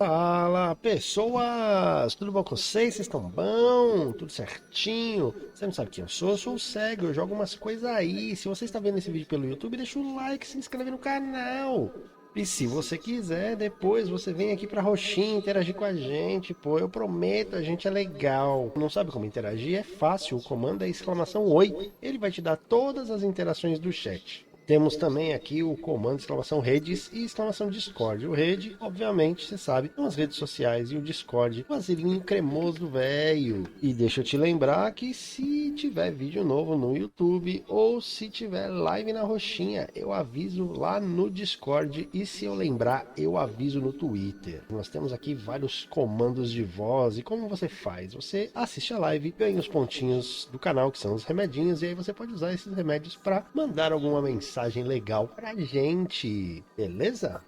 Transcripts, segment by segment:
Fala, pessoas! Tudo bom com vocês? Vocês estão bom? Tudo certinho? Você não sabe quem eu sou o Cego, eu jogo umas coisas aí. Se você está vendo esse vídeo pelo YouTube, deixa o like, se inscreve no canal. E se você quiser, depois você vem aqui pra Roxinha interagir com a gente, pô, eu prometo, a gente é legal. Não sabe como interagir? É fácil, o comando é exclamação Oi. Ele vai te dar todas as interações do chat. Temos também aqui o comando exclamação redes e exclamação Discord. O rede, obviamente, você sabe, são as redes sociais e o Discord, o vazilinho cremoso velho. E deixa eu te lembrar que se tiver vídeo novo no YouTube ou se tiver live na Roxinha, eu aviso lá no Discord e se eu lembrar, eu aviso no Twitter. Nós temos aqui vários comandos de voz e como você faz? Você assiste a live, ganha os pontinhos do canal que são os remedinhos e aí você pode usar esses remédios para mandar alguma mensagem legal pra gente, beleza?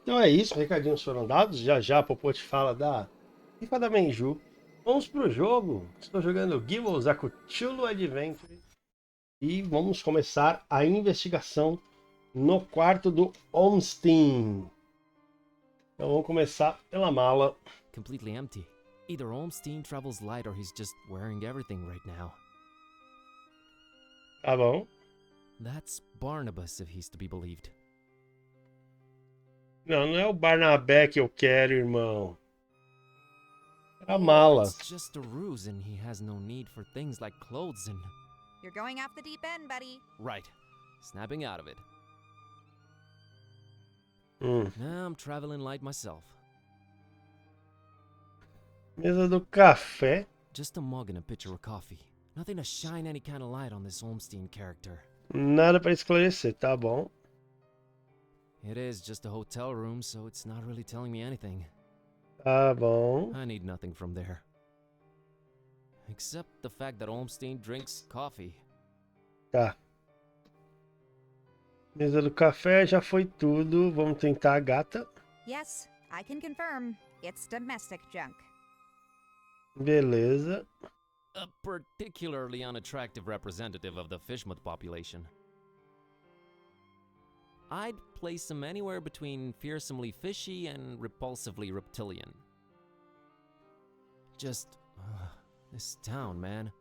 Então é isso, recadinhos foram dados. Já já a Popô te fala da FIFA da Menju. Vamos pro jogo. Estou jogando Gibbles Akuchulu Adventure e vamos começar a investigação no quarto do Olmstein. Então vamos começar pela mala. Completely empty. Either Olmstein travels light or he's just wearing everything right now. Tá bom. That's Barnabas, if he's to be believed. Não, não é o Barnabé que eu quero, irmão. É a mala. It's just a ruse and he has no need for things like clothes and... You're going off the deep end, buddy. Right. Snapping out of it. Hum. Now I'm traveling light myself. Mesa do café. Just a mug and a pitcher of coffee. Nothing to shine any kind of light on this Olmstein character. Nada para esclarecer, tá bom. It is just a hotel room, so it's not really telling me anything. Tá bom. I need nothing from there. Except the fact that Olmstein drinks coffee. Tá. Mesa do café já foi tudo. Vamos tentar a gata. Yes, I can confirm. It's domestic junk. Beleza. A particularly unattractive representative of the fishmoth population. I'd place him anywhere between fearsomely fishy and repulsively reptilian. Just... this town, man.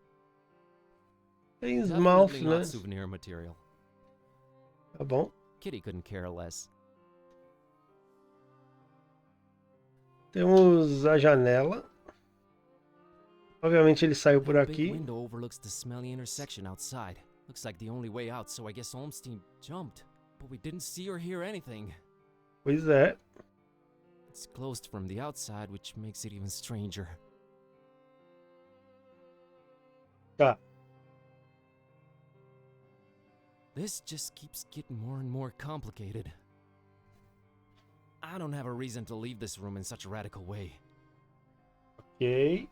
Tem esmalte, Definitely né? not souvenir material. Tá bom. Kitty couldn't care less. Temos a janela. Obviamente ele saiu por That big aqui. window overlooks the smelly intersection outside. Looks like the only way out, so I guess Olmstein jumped. But we didn't see or hear anything. Pois é. It's closed from the outside, which makes it even stranger. Tá. This just keeps getting more and more complicated. I don't have a reason to leave this room in such a radical way. Ok.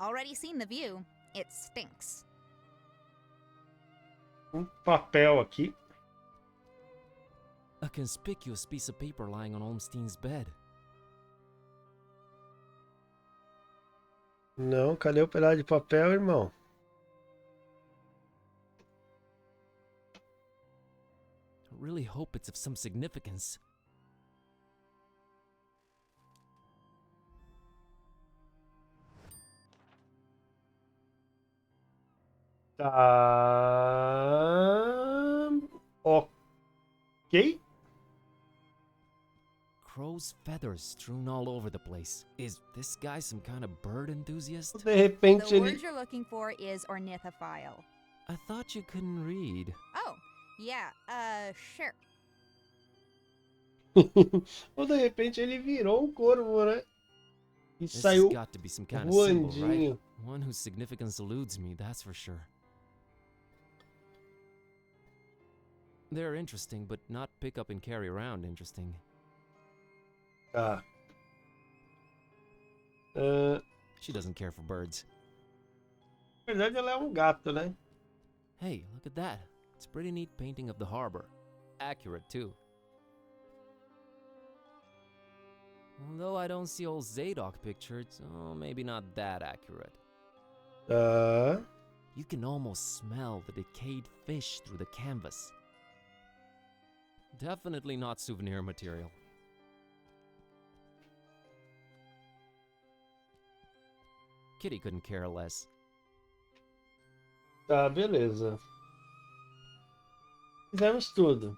Already seen the view. It stinks. Papel aqui. A conspicuous piece of paper lying on Olmstein's bed. Não, cadê o pedaço de papel, irmão? I really hope it's of some significance. Tá. Ok. Crow's feathers strewn all over the place. Is this guy some kind of bird enthusiast? De repente The ele. word you're looking for is ornithophile. I thought you couldn't read. Oh, yeah, sure. Ou de repente ele virou um corvo, né? E This has saiu got to be some kind of symbol, right? voandinho. One whose significance eludes me, that's for sure. They're interesting, but not pick up and carry around interesting. Tá. She doesn't care for birds. Na verdade ela é um gato, né? Hey, look at that. It's a pretty neat painting of the harbor. Accurate, too. Although I don't see old Zadok pictured, so maybe not that accurate. Tá. You can almost smell the decayed fish through the canvas. Definitely not souvenir material. Kitty couldn't care less. Tá, beleza. Fizemos tudo.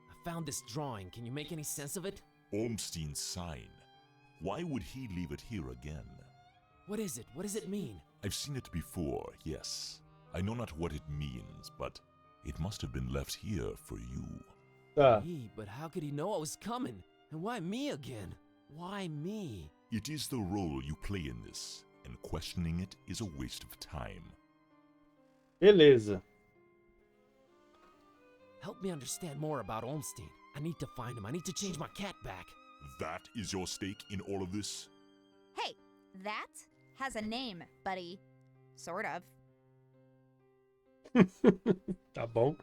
I found this drawing. Can you make any sense of it? Ormstein's sign. Why would he leave it here again? What is it? What does it mean? I've seen it before, yes. I know not what it means, but it must have been left here for you. Tá. But how could he know I was coming? And why me again? Why me? It is the role you play in this, and questioning it is a waste of time. Beleza. Help me understand more about Olmstein. I need to find him. I need to change my cat back. That is your stake in all of this? Hey, that has a name, buddy. Sort of. Tá bom.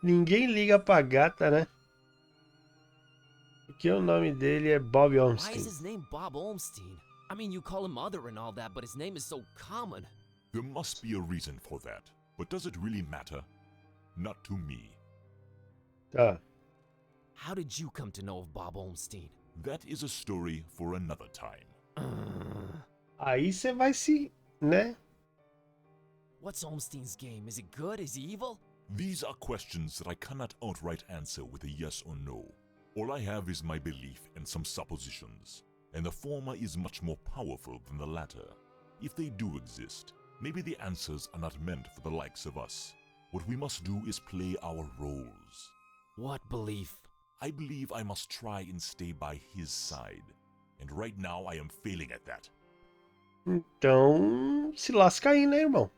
Ninguém liga pra gata, né? Porque o nome dele é Bob Why Ormstein. is his name Bob Olmstein? I mean, you call him Mother and all that, but his name is so common. There must be a reason for that. But does it really matter? Not to me. Tá. How did you come to know of Bob Olmstein? That is a story for another time. Aí você vai se, né? What's Olmstein's game? Is it good? Is he evil? These are questions that I cannot outright answer with a yes or no. All I have is my belief and some suppositions, and the former is much more powerful than the latter. If they do exist, maybe the answers are not meant for the likes of us. What we must do is play our roles. What belief? I believe I must try and stay by his side, and right now I am failing at that. Então, se lasca aí, né, irmão?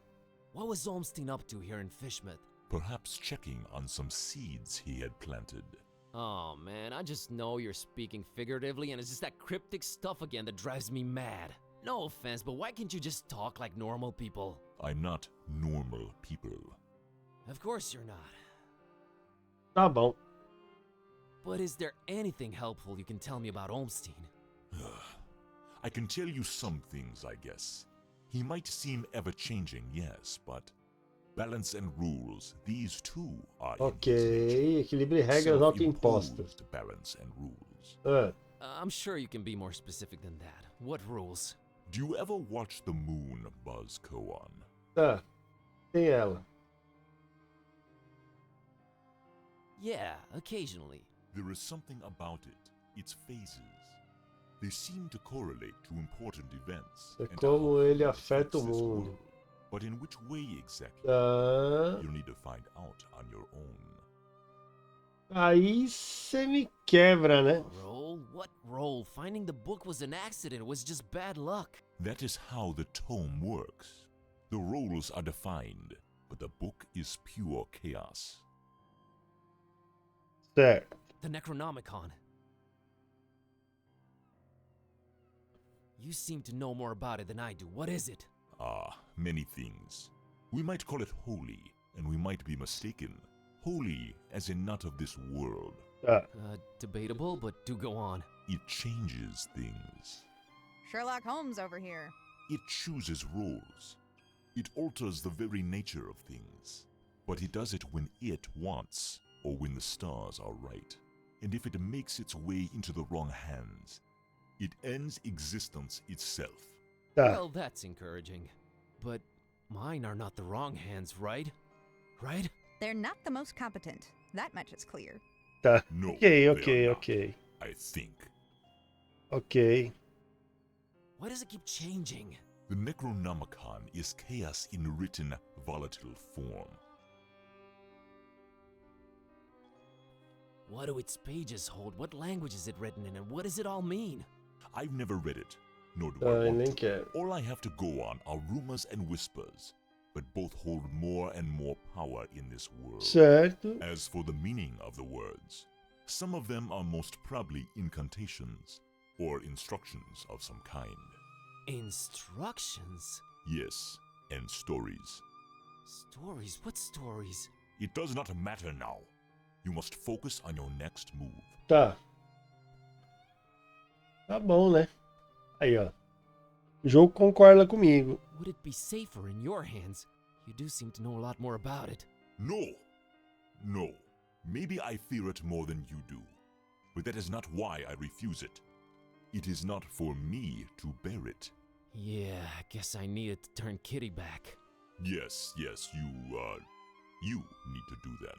What was Olmstein up to here in Fishmouth? Perhaps checking on some seeds he had planted. Oh man, I just know you're speaking figuratively and it's just that cryptic stuff again that drives me mad. No offense, but why can't you just talk like normal people? I'm not normal people. Of course you're not. Tá bom. But is there anything helpful you can tell me about Olmstein? I can tell you some things, I guess. He might seem ever-changing, yes, but balance and rules, these too are in Ok, his nature. equilíbrio e regras autoimpostas. Self-imposed balance and rules. Ah, I'm sure you can be more specific than that. What rules? Do you ever watch the moon buzz koan? tá. Tem ela. Yeah, occasionally. There is something about it, its phases. They seem to correlate to important events. É and como how ele it afeta o affects this mundo. world. But in which way exactly? Tá. You'll need to find out on your own. Aí você me quebra, né? Roll? What roll? Finding the book was an accident. It was just bad luck. That is how the tome works. The roles are defined, but the book is pure chaos. Certo. The Necronomicon. You seem to know more about it than I do. What is it? Ah, many things. We might call it holy, and we might be mistaken. Holy as in not of this world. Tá. Debatable, but do go on. It changes things. Sherlock Holmes over here. It chooses roles. It alters the very nature of things. But it does it when it wants, or when the stars are right. And if it makes its way into the wrong hands, it ends existence itself. Tá. Well, that's encouraging. But mine are not the wrong hands, right? Right? They're not the most competent. That much is clear. Tá. No, Ok, they ok, are not, ok. I think. Ok. Why does it keep changing? The Necronomicon is chaos in written, volatile form. What do its pages hold? What language is it written in? And what does it all mean? I've never read it, nor do Ai, I want nem to. quero. All I have to go on are rumors and whispers, but both hold more and more power in this world. Certo. As for the meaning of the words, some of them are most probably incantations, or instructions of some kind. Instructions? Yes, and stories. Stories? What stories? It does not matter now. You must focus on your next move. Tá. Tá bom, né? Aí, ó. O jogo concorda comigo. Would it be safer in your hands? You do seem to know a lot more about it. No! No. Maybe I fear it more than you do. But that is not why I refuse it. It is not for me to bear it. Yeah, I guess I needed to turn Kitty back. Yes, you need to do that.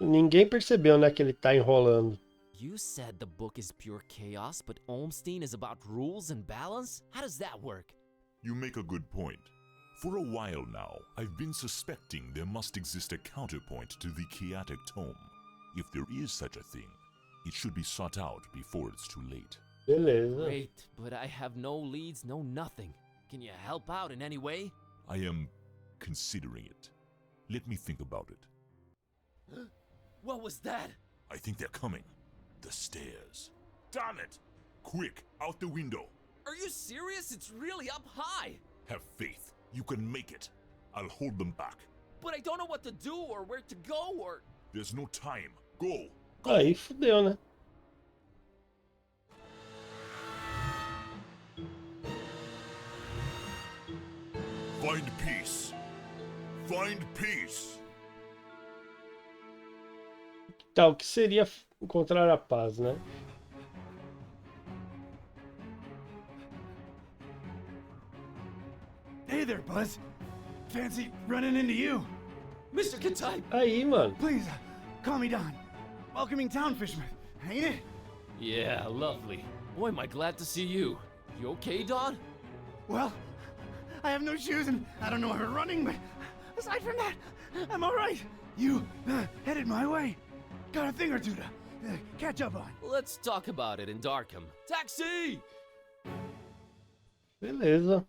Ninguém percebeu, né, que ele tá enrolando. You said the book is pure chaos, but Olmstein is about rules and balance? How does that work? You make a good point. For a while now, I've been suspecting there must exist a counterpoint to the chaotic tome. If there is such a thing, it should be sought out before it's too late. Beleza. Great, but I have no leads, no nothing. Can you help out in any way? I am considering it. Let me think about it. What was that? I think they're coming. The stairs. Damn it! Quick, out the window. Are you serious? It's really up high. Have faith. You can make it. I'll hold them back. But I don't know what to do or where to go or... There's no time. Go. Aí fudeu, né? Find peace. Find peace. Tá, o que seria encontrar a paz, né? Hey there, Buzz. Fancy running into you. Mr. Kitai! Aí, mano. Please, call me Don. Welcoming town, Fisherman. Ain't it? Yeah, lovely. Boy, am I glad to see you. You okay, Don? Well, I have no shoes and I don't know how to running, but aside from that, I'm all right. You headed my way. Got a thing or two to catch up on. Let's talk about it in Darkham. Taxi! Beleza.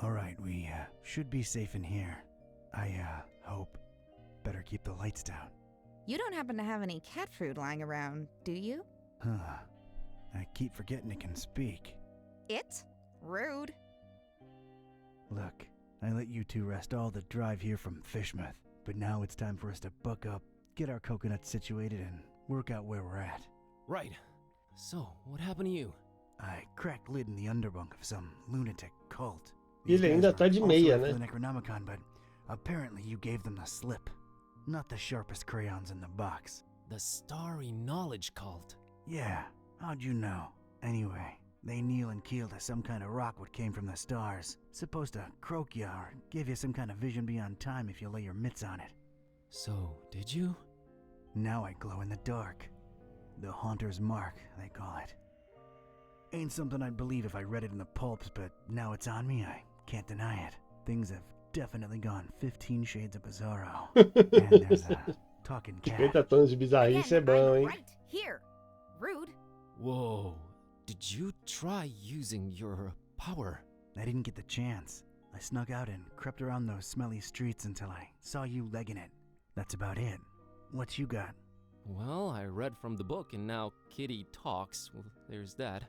All right, we should be safe in here. I hope. Better keep the lights down. You don't happen to have any cat food lying around, do you? Huh. I keep forgetting it can speak. It? Rude. Look, I let you two rest all the drive here from Fishmouth, but now it's time for us to buck up, get our coconuts situated, and work out where we're at. Right. So, what happened to you? I cracked lid in the underbunk of some lunatic cult. Ele These ainda guys tá were de also meia, after né? the Necronomicon, but apparently you gave them the slip. Not the sharpest crayons in the box. The Starry Knowledge Cult. Yeah, how'd you know? Anyway, they kneel and keel to some kind of rock what came from the stars. Supposed to croak ya or give you some kind of vision beyond time if you lay your mitts on it. So, did you? Now I glow in the dark. The Haunter's Mark, they call it. Ain't something I'd believe if I read it in the pulps, but now it's on me, I can't deny it. Things have definitely gone 15 shades of bizarro. And there's a talking cat. 50 tons de bizarrice é Again, bom, I'm hein? right here. Rude. Whoa. Did you try using your power? I didn't get the chance. I snuck out and crept around those smelly streets until I saw you legging it. That's about it. What you got? Well, I read from the book and now Kitty talks. Well, there's that.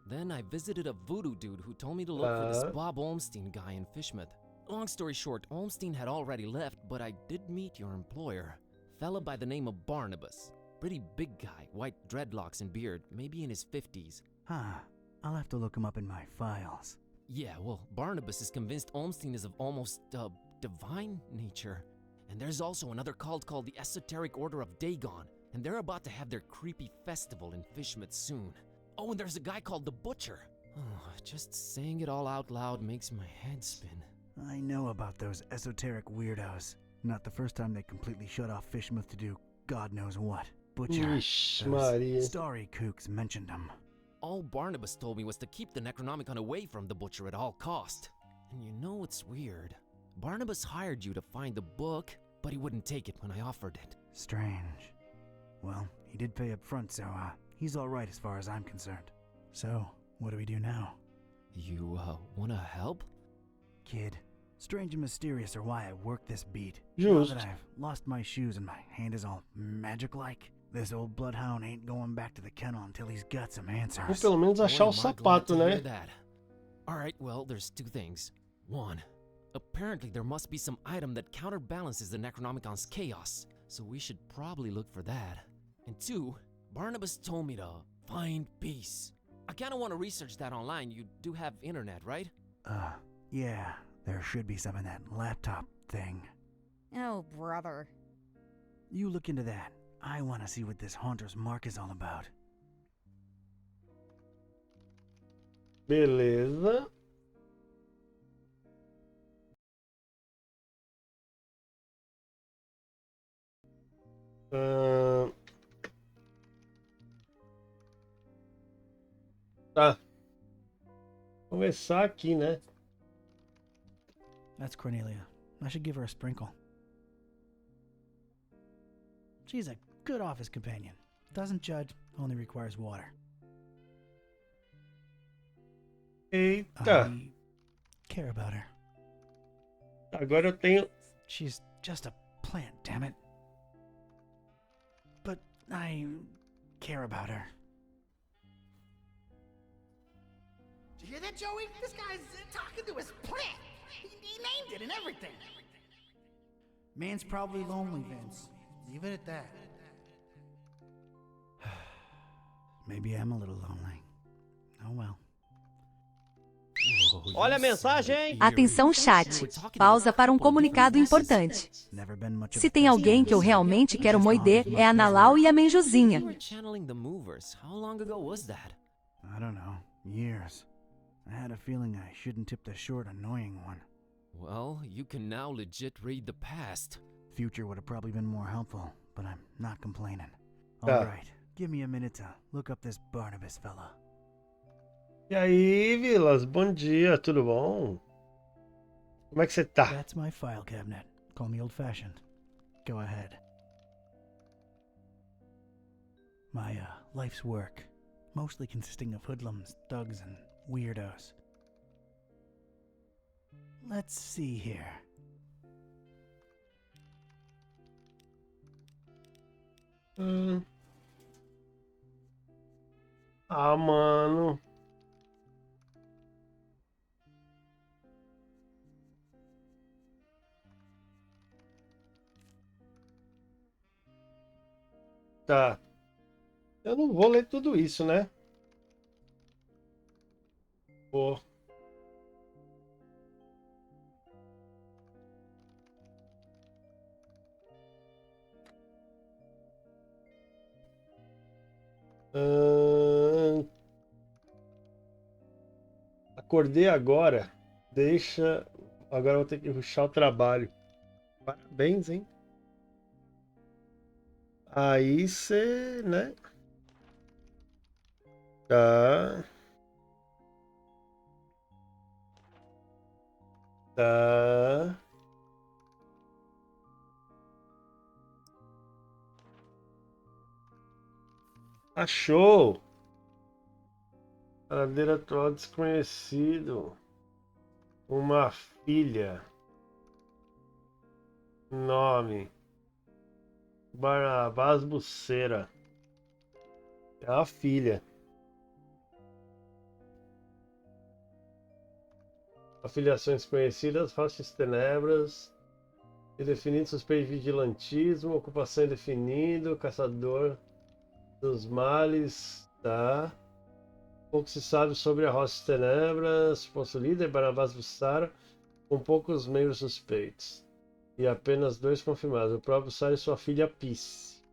Then I visited a voodoo dude who told me to look for this Bob Olmstein guy in Fishmouth. Long story short, Olmstein had already left, but I did meet your employer. Fella by the name of Barnabas. Pretty big guy, white dreadlocks and beard, maybe in his 50s. Huh. I'll have to look him up in my files. Yeah, well, Barnabas is convinced Olmstein is of almost, divine nature. And there's also another cult called the Esoteric Order of Dagon, and they're about to have their creepy festival in Fishmouth soon. Oh, and there's a guy called the Butcher. Oh, just saying it all out loud makes my head spin. I know about those esoteric weirdos. Not the first time they completely shut off Fishmouth to do God knows what. Butcher. Ixi, Those Maria. starry kooks mentioned them. All Barnabas told me was to keep the Necronomicon away from the Butcher at all cost. And you know what's weird? Barnabas hired you to find the book, but he wouldn't take it when I offered it. Strange. Well, he did pay up front, so he's all right as far as I'm concerned. So, what do we do now? You, wanna help? Kid, strange and mysterious are why I work this beat. Now Just. that I've lost my shoes and my hand is all magic-like, this old bloodhound ain't going back to the kennel until he's got some Ou answers. pelo menos achar o Boy, am I glad sapato, to hear né? that. Alright, well, there's two things. One, apparently there must be some item that counterbalances the Necronomicon's chaos, so we should probably look for that. And two, Barnabas told me to find peace. I kinda wanna research that online. You do have internet, right? Yeah, there should be some in that laptop thing. Oh, brother. You look into that. I want to see what this Haunter's Mark is all about. Beleza. Ahn, Tá. Começar aqui, né? That's Cornelia. I should give her a sprinkle. She's a good office companion. Doesn't judge, only requires water. Eita. I care about her. Agora eu tenho. She's just a plant, damn it. But I care about her. Did you hear that, Joey? This guy's talking to his plant. He named it and everything. Man's probably lonely, Vince. Leave it at that. Maybe I'm a little lonely. Oh well. Olha a mensagem! Atenção, chat. Pausa para um comunicado importante. Never been much of Se a tem alguém que eu realmente quero moider, é a Nalau e a Menjuzinha. You were channeling the movers. How long ago was that? I don't know. Years. I had a feeling I shouldn't tip the short, annoying one. Well, you can now legit read the past. Future would have probably been more helpful, but I'm not complaining. Tá. All right, give me a minute to look up this Barnabas fella. E aí, Vilas? Bom dia, tudo bom? Como é que você tá? That's my file cabinet. Call me old-fashioned. Go ahead. My life's work, mostly consisting of hoodlums, thugs, and weirdos. Let's see here. Ah, mano. Tá. Eu não vou ler tudo isso, né? Pô. Acordei agora. Deixa. Agora eu vou ter que rushar o trabalho. Parabéns, hein? Aí você, né? Tá. Tá. Achou! Paradeiro atual desconhecido. Uma filha. Nome. Barnabás Buceira. É a filha. Afiliações conhecidas, faixas tenebras. Indefinido, suspeito de vigilantismo. Ocupação indefinido. Caçador dos males. Tá. Pouco se sabe sobre a Roça Tenebras. Suposto líder, Barnabás Buceira. Com poucos membros suspeitos. E apenas 2 confirmados, o próprio Sara e sua filha Peace.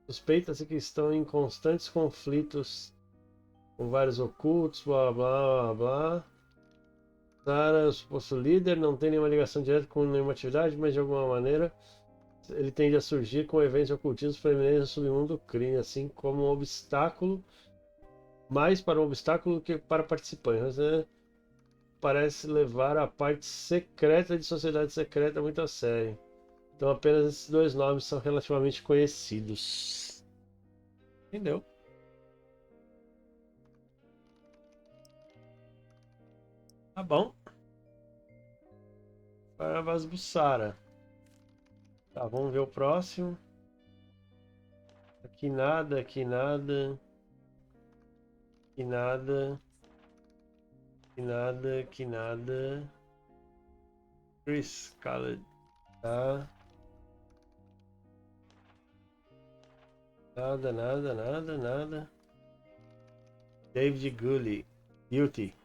Suspeita-se que estão em constantes conflitos com vários ocultos, blá blá blá blá. Sara, o suposto líder, não tem nenhuma ligação direta com nenhuma atividade, mas de alguma maneira ele tende a surgir com eventos ocultistas proeminentes no submundo do crime, assim como um obstáculo, mais para um obstáculo que para participantes, né? Parece levar a parte secreta de sociedade secreta muito a sério. Então apenas esses 2 nomes são relativamente conhecidos. Entendeu? Tá bom. Barnabás Buceira. Tá, vamos ver o próximo. Aqui nada, aqui nada. Aqui nada. Que nada, que nada. Chris Khaled, tá? Nada, nada, nada, nada. David Gully, Guilty.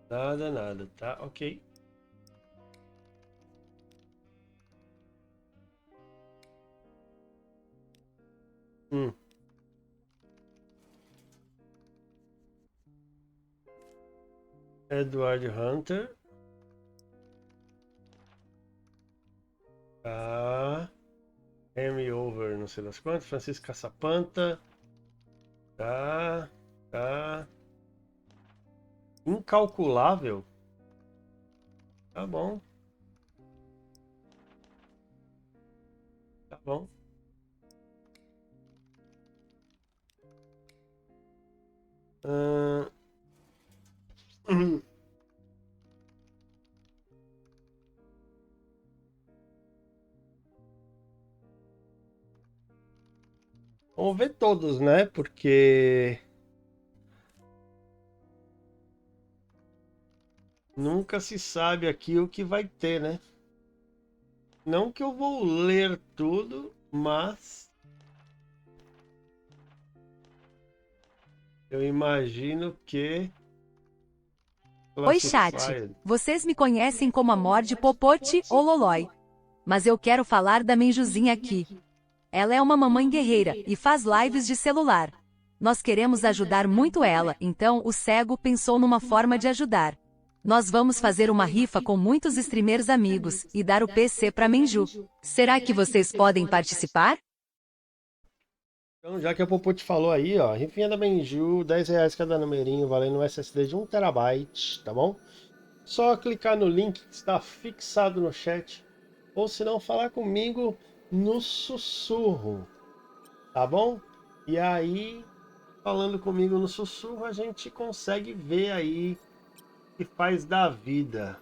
Nada, nada, tá? Ok. Hum. Edward Hunter. Tá. Amy Over, não sei das quantas. Francisco Caçapanta. Tá. Tá. Incalculável. Tá bom. Tá bom. Hum. Vamos ver todos, né? Porque nunca se sabe aqui o que vai ter, né? Não que eu vou ler tudo, mas eu imagino que Oi, chat. Classified. Vocês me conhecem como Amor de Popote ou Lolói. Mas eu quero falar da Menjuzinha aqui. Ela é uma mamãe guerreira e faz lives de celular. Nós queremos ajudar muito ela, então o cego pensou numa forma de ajudar. Nós vamos fazer uma rifa com muitos streamers amigos e dar o PC pra Menju. Será que vocês podem participar? Então, já que a Popote falou aí, ó, rifinha da Benju, R$10 cada numerinho, valendo um SSD de 1 TB, tá bom? Só clicar no link que está fixado no chat, ou se não, falar comigo no sussurro, tá bom? E aí, falando comigo no sussurro, a gente consegue ver aí o que faz da vida.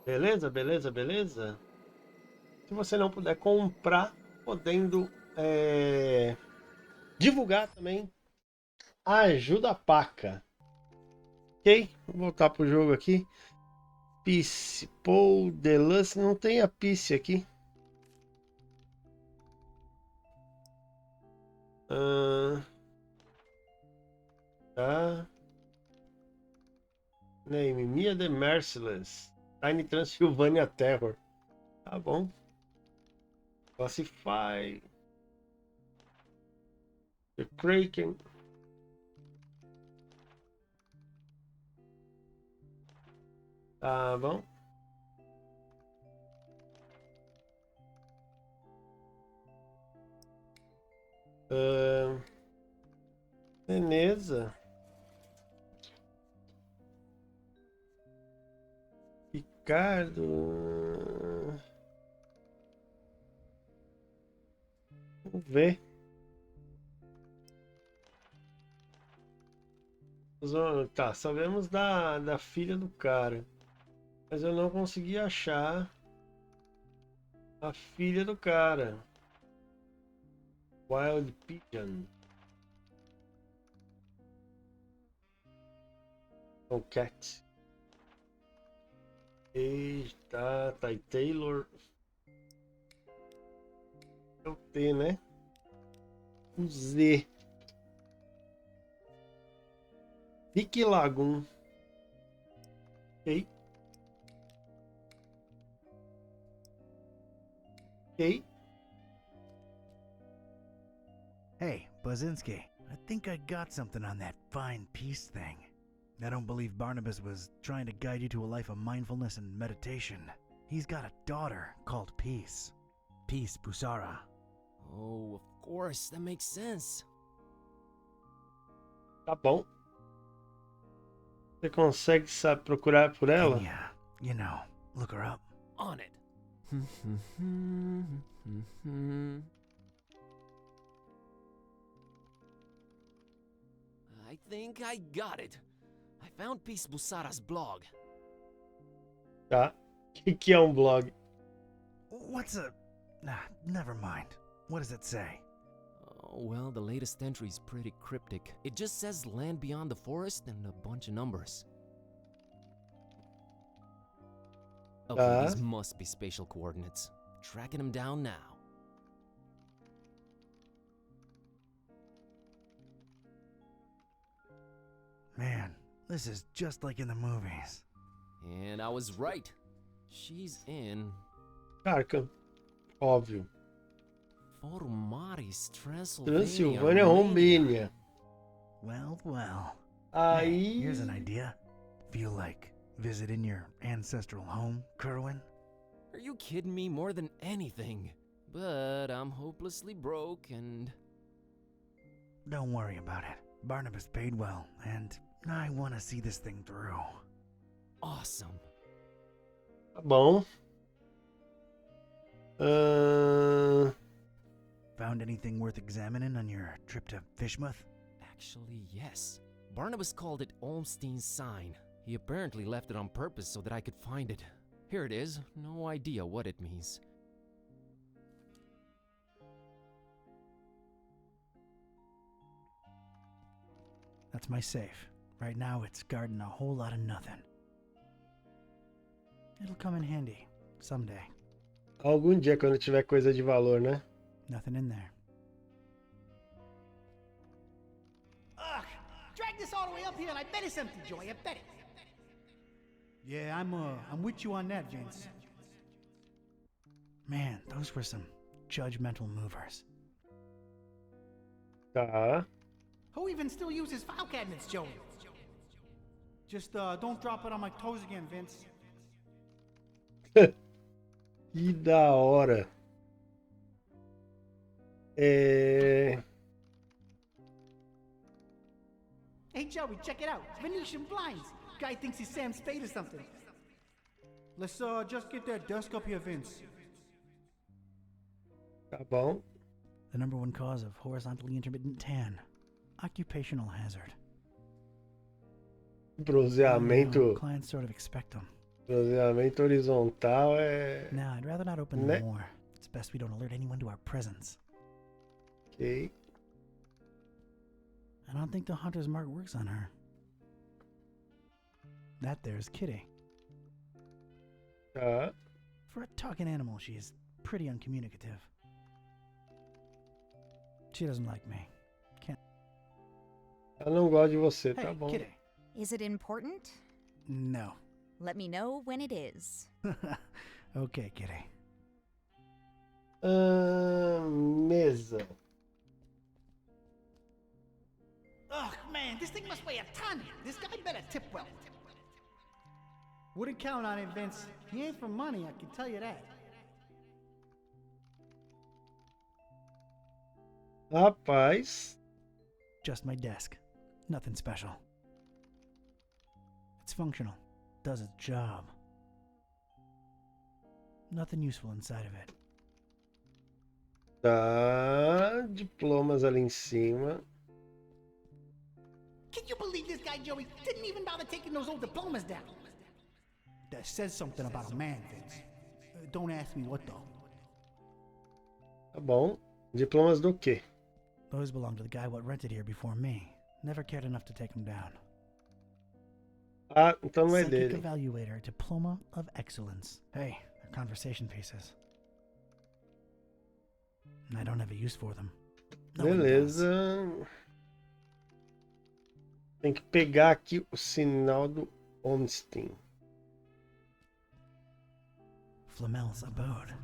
Beleza, beleza, beleza? Se você não puder comprar, podendo divulgar também, ajuda a paca. Ok? Vou voltar pro jogo aqui. Peace. Paul Deluxe. Não tem a Peace aqui. Tá. Name. Mia the Merciless. Tiny Transylvania Terror. Tá bom. Classify. The Kraken. Tá bom. Beleza. Ricardo. Vamos ver. Tá, sabemos da filha do cara. Mas eu não consegui achar a filha do cara. Wild Pigeon. Oh, Cat. Eita, Ty Taylor. É o T, né? O Z. Rick Lagoon. Ok. Ok. Hey, Bazinski, I think I got something on that fine peace thing. I don't believe Barnabas was trying to guide you to a life of mindfulness and meditation. He's got a daughter called Peace. Peace Busara. Oh, of course, that makes sense. Tá bom. Você consegue procurar por ela? Can you know, look her up? On it. I think I got it. I found Peace Busara's blog. Tá. O que é um blog? What's a... Nah, never mind. What does it say? Oh, well, the latest entry's pretty cryptic. It just says land beyond the forest and a bunch of numbers. Okay, these must be spatial coordinates. Tracking him down now. Man, this is just like in the movies. And I was right. She's in... Arkham. Óbvio. Forumaris, Transylvania. Transilvânia, Romania. Romênia. Well. Aí. Hey, here's an idea. Feel like visiting your ancestral home, Kerwin? Are you kidding me? More than anything. But I'm hopelessly broke and... Don't worry about it. Barnabas paid well, and I want to see this thing through. Awesome. Tá bom. Found anything worth examining on your trip to Fishmouth? Actually, yes. Barnabas called it Olmstein's sign. He apparently left it on purpose so that I could find it. Here it is. No idea what it means. That's my safe. Right now it's guarding a whole lot of nothing. It'll come in handy. Someday. Algum dia quando tiver coisa de valor, né? Nothing in there. Ugh! Drag this all the way up here and I bet it's empty, Joey. I bet it. Yeah, I'm with you on that, Vince. Man, those were some judgmental movers. Tá. Who even still uses file cabinets, Joey? Just don't drop it on my toes again, Vince. Que da hora. Hey, Joey, check it out. Venetian blinds. Guy thinks he's Sam Spade or something. Let's just get that desk up here, Vince. Tá bom. The number one cause of horizontally intermittent tan. Occupational hazard. Bronzeamento. Clients sort of expect them. Bronzeamento horizontal é. Nah, I'd rather not open Ne- them more. It's best we don't alert anyone to our presence. Ok. I don't think the hunter's mark works on her. That there's Kitty. Tá. For a talking animal, she is pretty uncommunicative. She doesn't like me. Ela não gosta de você, Hey, tá bom. Kitty. Is it important? No. Let me know when it is. Okay, Kitty. Mesa. Ugh, man, this thing must weigh a ton. This guy better tip well. Wouldn't count on it, Vince. He ain't for money, I can tell you that. Rapaz. Just my desk. Nothing special. It's functional. Does its job. Nothing useful inside of it. Tá. Diplomas ali em cima. Can you believe this guy, Joey, didn't even bother taking those old diplomas down? That says something about a man, Vince. Don't ask me what though. Tá bom. Diplomas do quê? Those belong to the guy what rented here before me. Never cared enough to take them down. Ah, então não é Psychic dele. Evaluator, Diploma of Excellence. Hey, they're conversation pieces. I don't have a use for them. No one does. Beleza. Tem que pegar aqui o sinal do Olmstein. Flamel's abode.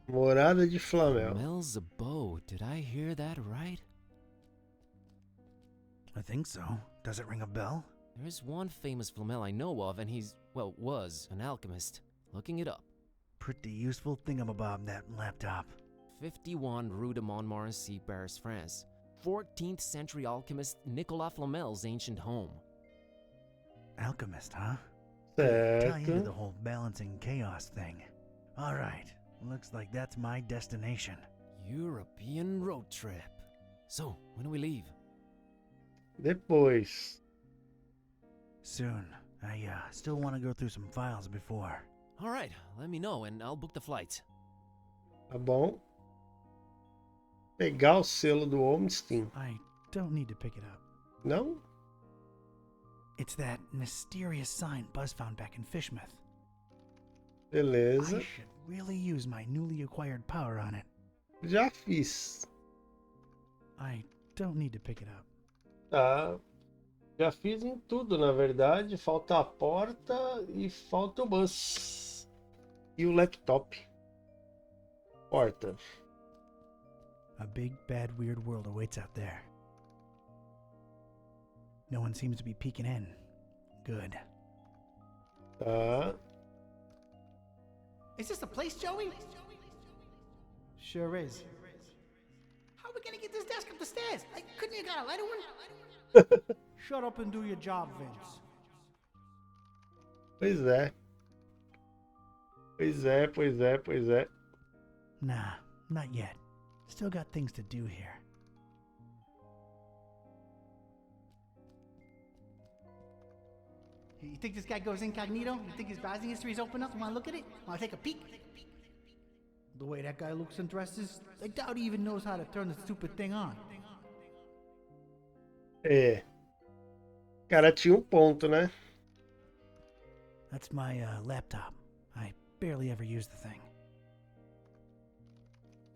Morada de Flamel. Mel's abode. Did I hear that right? I think so. Does it ring a bell? There's one famous Flamel I know of, and he's, well, was an alchemist. Looking it up. Pretty useful thingamabob, that laptop. 51 Rue de Montmorency, Paris, France. 14th century alchemist Nicolas Flamel's ancient home. Alchemist, huh? Tie into the Certo. whole balancing chaos thing. Alright, looks like that's my destination. European road trip. So, when do we leave? Depois. Soon. I still want to go through some files before. Alright, let me know and I'll book the flight. Tá bom. Pegar o selo do Olmstein. I don't need to pick it up. Não? It's that mysterious sign Buzz found back in Fishmouth. Beleza. I should really use my newly acquired power on it. Já fiz. I don't need to pick it up. Tá. Já fiz em tudo, na verdade. Falta a porta e falta o bus. E o laptop. Porta. A big, bad, weird world awaits out there. No one seems to be peeking in. Good. Tá. Is this the place, Joey? Sure is. How are we gonna get this desk up the stairs? Couldn't you got a lighter one? Shut up and do your job, Vince. Pois é. Pois é, pois é, pois é. Nah, not yet. Still got things to do here. You think this guy goes incognito? You think his browsing history is open enough? You wanna look at it? Wanna take a peek? The way that guy looks and dresses, I doubt he even knows how to turn the stupid thing on. É. O cara tinha ponto, né? That's my laptop. I barely ever use the thing.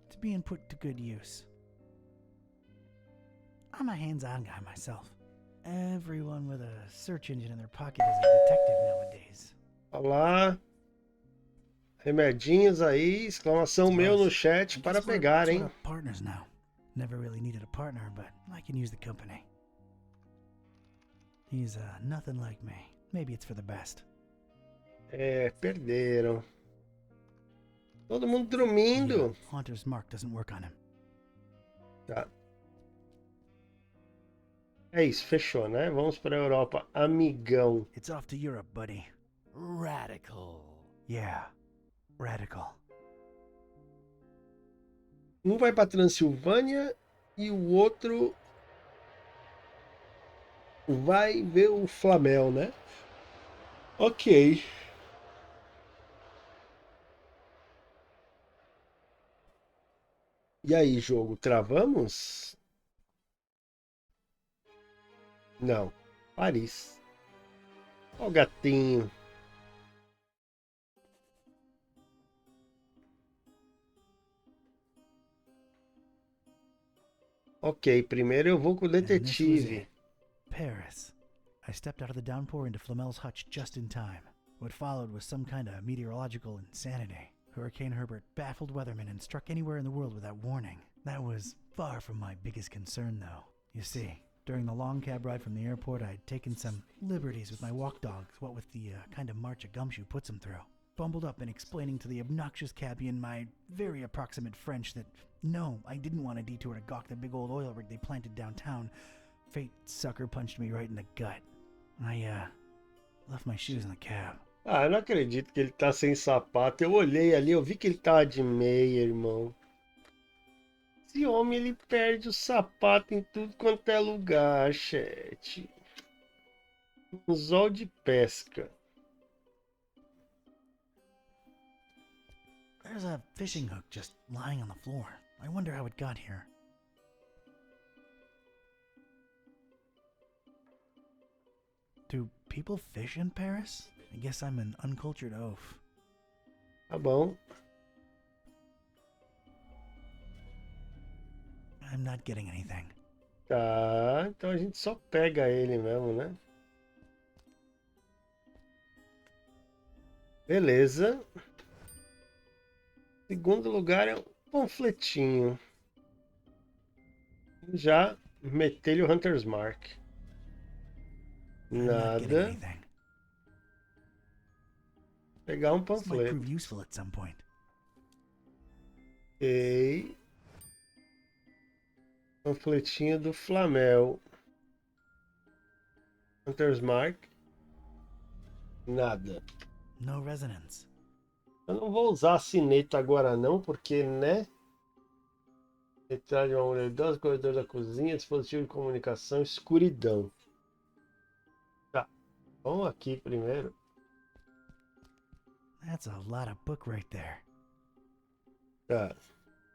It's being put to good use. I'm a hands-on guy myself. Everyone with a search engine in their pocket is a detective nowadays. Olha lá. Remedinhos aí, exclamação meu no chat I para guess we're pegar, sort hein? of partners now. Never really needed a partner, but I can use the company. He's nothing like me. Maybe it's for the best. É, perderam. Todo mundo dormindo. Yeah, Haunter's mark doesn't work on him. Tá. É isso, fechou, né? Vamos para a Europa, amigão. It's off to Europe, buddy. Radical. Yeah, radical. Um vai para Transilvânia e o outro vai ver o Flamel, né? Ok. E aí, jogo, travamos? Não. Paris. Ó o gatinho. Ok, primeiro eu vou com o And this was detetive. it. Paris. I stepped out of the downpour into Flamel's hutch just in time. What followed was some kind of meteorological insanity. Hurricane Herbert baffled weathermen and struck anywhere in the world without warning. That was far from my biggest concern, though. You see, during the long cab ride from the airport, I'd taken some liberties with my walk dogs, what with the kind of march a gumshoe puts them through. Fumbled up in explaining to the obnoxious cabbie in my very approximate French that, no, I didn't want a detour to gawk the big old oil rig they planted downtown. Fate sucker punched me right in the gut. I left my shoes in the cab. Ah, eu não acredito que ele tá sem sapato. Eu olhei ali, eu vi que ele tava de meia, irmão. Esse homem, ele perde o sapato em tudo quanto é lugar, chat. Anzol de pesca. There's a fishing hook just lying on the floor. I wonder how it got here. Do people fish in Paris? I guess I'm an uncultured oaf. Tá bom. I'm not getting anything. Tá, então a gente só pega ele mesmo, né? Beleza. Segundo lugar é um panfletinho. Já metei-lhe o Hunter's Mark. I'm not getting Nada. anything. Pegar um This might panfleto. prove useful at some point. Ok. Panfletinho do Flamel. Hunter's Mark. Nada. No resonance. Eu não vou usar a sineta agora não, porque, né? Entrar de uma mulher idosa, corredor da cozinha, dispositivo de comunicação, escuridão. Tá. Vamos aqui primeiro. That's a lot of book right there. Tá.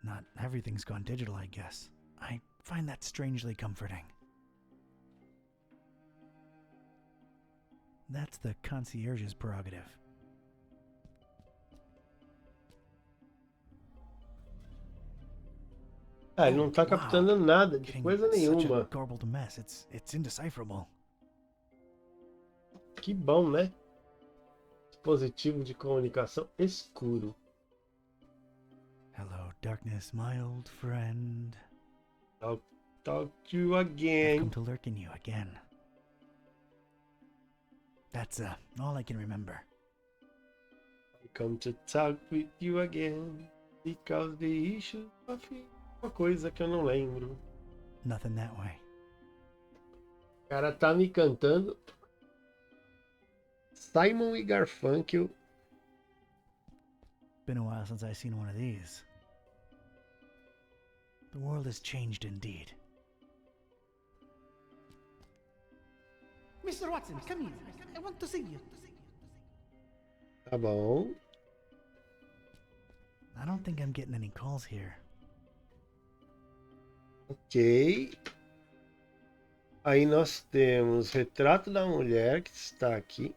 Not everything's gone digital, I guess. I find that strangely comforting. That's the concierge's prerogative. Ah, ele não tá captando nada de Getting coisa such a nenhuma. garbled mess. It's indecipherable. Que bom, né? Dispositivo de comunicação escuro. Hello, Darkness, my old friend. Talk to you I've again. come to lurk in you again. That's all I can remember. I come to talk with you again. Because the issues of you. Uma coisa que eu não lembro. Nothing that way. O cara tá me cantando Simon e Garfunkel. Been a while since I've seen one of these. The world has changed indeed. Mr. Watson, come here. I want to see you. Tá bom. I don't think I'm getting any calls here. Ok. Aí nós temos retrato da mulher que está aqui.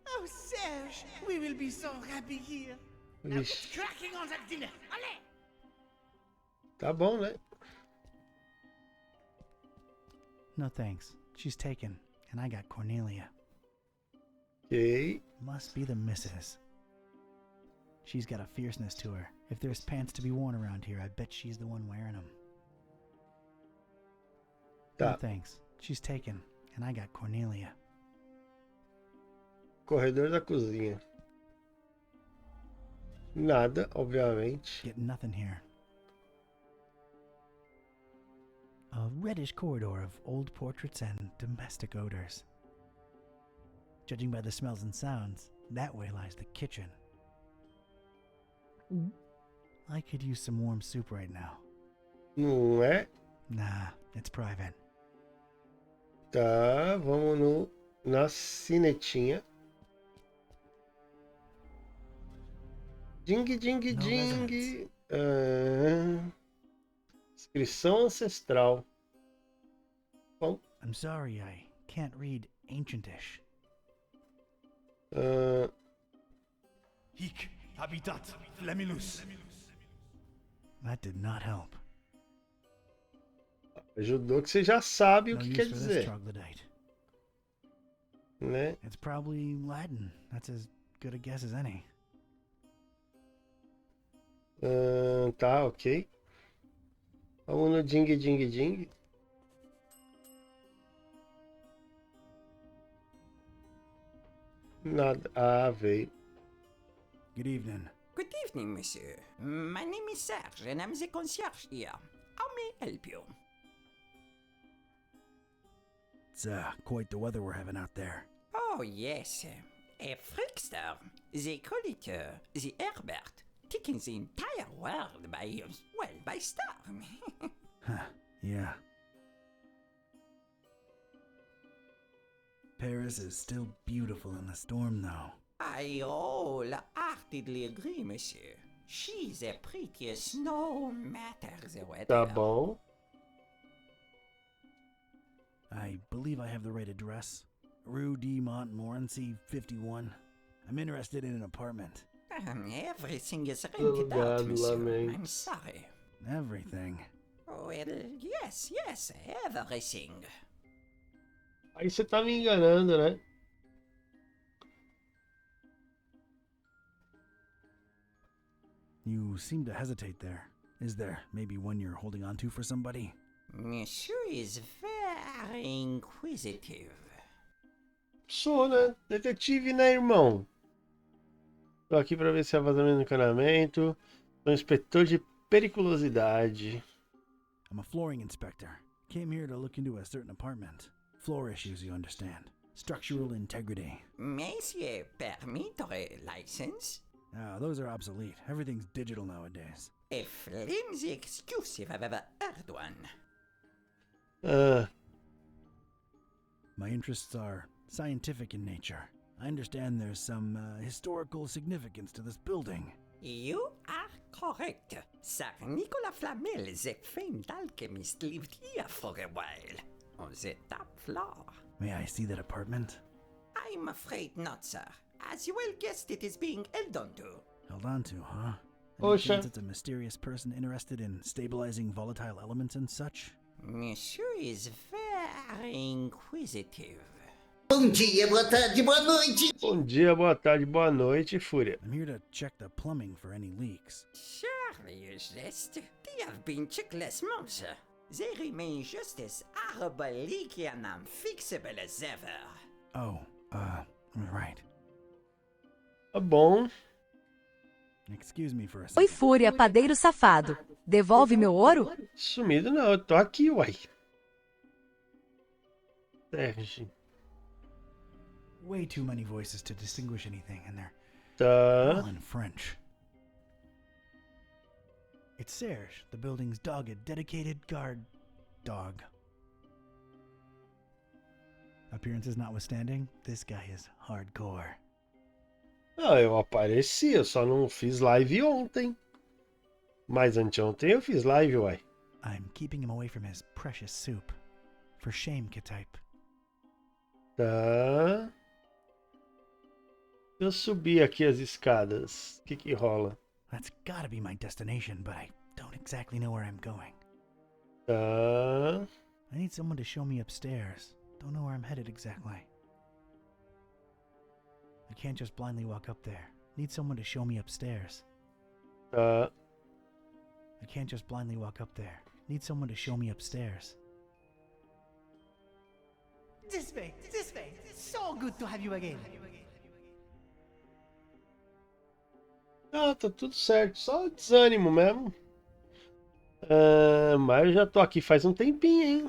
Oh, Serge, we will be so happy here. Now get Vixe, cracking on that dinner. Allez! tá bom, né? No thanks. She's taken, and I got Cornelia. Ok. Must be the missus. She's got a fierceness to her. If there's pants to be worn around here, I bet she's the one wearing them. No Tá. thanks. She's taken, and I got Cornelia. Corredor da cozinha. Nada, obviamente. Getting nothing here. A reddish corridor of old portraits and domestic odors. Judging by the smells and sounds, that way lies the kitchen. I could use some warm soup right now. Não é? Nah, it's private. Tá, vamos na cinetinha. Ding, ding, No ding. Inscrição ancestral. Bom. I'm sorry, I can't read Ancientish. Hic habitat Flamilus. That did not help. Ajudou que você já sabe o No que use quer for this dizer, troglodyte. né? It's probably Latin. That's as good a guess as any. Tá, ok. Vamos no ding, ding, ding. Nada. Ah, veio. Good evening. Good evening, monsieur. My name is Serge, and I'm the concierge here. How may I help you? It's quite the weather we're having out there. Oh, yes. A freakster. They call it the Herbert, taking the entire world by storm. Huh, yeah. Paris is still beautiful in the storm, though. I wholeheartedly agree, monsieur. She's the prettiest no matter the weather. Tá bom. I believe I have the right address. Rue de Montmorency, 51. I'm interested in an apartment. Everything is rented out, God, monsieur. Lamech. I'm sorry. Everything. Well, yes, everything. Aí você tá me enganando, né? You seem to hesitate there. Is there maybe one you're holding on to for somebody? Monsieur is very inquisitive. Sou, né? Detetive, né, irmão? Tô aqui pra ver se há vazamento no encanamento. Sou inspetor de periculosidade. I'm a flooring inspector. Came here to look into a certain apartment. Floor issues, you understand. Structural integrity. Monsieur, permettre license? Those are obsolete. Everything's digital nowadays. A flimsy excuse if I've ever heard one. My interests are scientific in nature. I understand there's some historical significance to this building. You are correct. Sir Nicolas Flamel, the famed alchemist, lived here for a while. On the top floor. May I see that apartment? I'm afraid not, sir. As you well guessed, it is being held onto. Held on to, huh? Oh, Any sure. chance it's a mysterious person interested in stabilizing volatile elements and such? Monsieur is very inquisitive. Bom dia, boa tarde, boa noite. Bom dia, boa tarde, boa noite, Fúria. I'm here to check the plumbing for any leaks. Seriöst? De har been checkless monster. They remain just as leaky and unfixable as ever. Oh, right. Tá bom. Excuse me for a Oi, second. Fúria, padeiro safado. Devolve meu ouro? Sumido não, eu tô aqui, uai. Sérgio. Way too many voices to distinguish anything, and they're Tá. all in French. It's Serge, the building's dogged, dedicated guard dog. Appearances notwithstanding, this guy is hardcore. Ah, eu apareci, eu só não fiz live ontem. Mas anteontem eu fiz live, uai. I'm keeping him away from his precious soup. For shame, K-type. Tá. Eu subi aqui as escadas. O que que rola? That's gotta be my destination, but I don't exactly know where I'm going. Tá. I need someone to show me upstairs. Don't know where I'm headed exactly. I can't just blindly walk up there. Need someone to show me upstairs. Tá. I can't just blindly walk up there. Need someone to show me upstairs. This way, this way. It's so good to have you again. Ah, tá tudo certo. Só desânimo mesmo. Mas eu já tô aqui faz um tempinho, hein?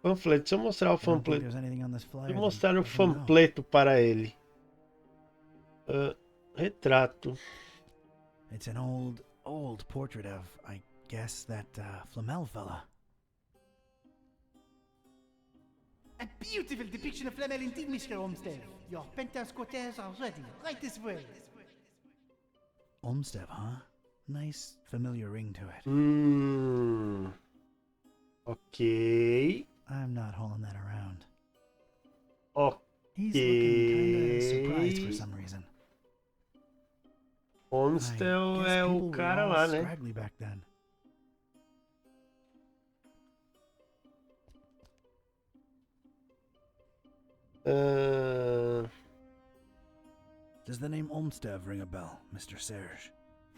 Panfleto. Deixa eu mostrar o I don't think panfleto. there's anything on this flyer. Deixa eu that mostrar o doesn't know. panfleto para ele. Retrato. It's an old portrait of, I guess, that Flamel fella. A beautiful depiction of Flamel indeed, Mr. Olmsted. Your penthouse quarters are ready. Right this way. Olmsted, huh? Nice, familiar ring to it. Ok. I'm not hauling that around. Ok. He's looking kinda surprised for some reason. Olmsted guess é people o were cara all lá, né? scraggly back then. Does the name Olmsted ring a bell, Mr. Serge?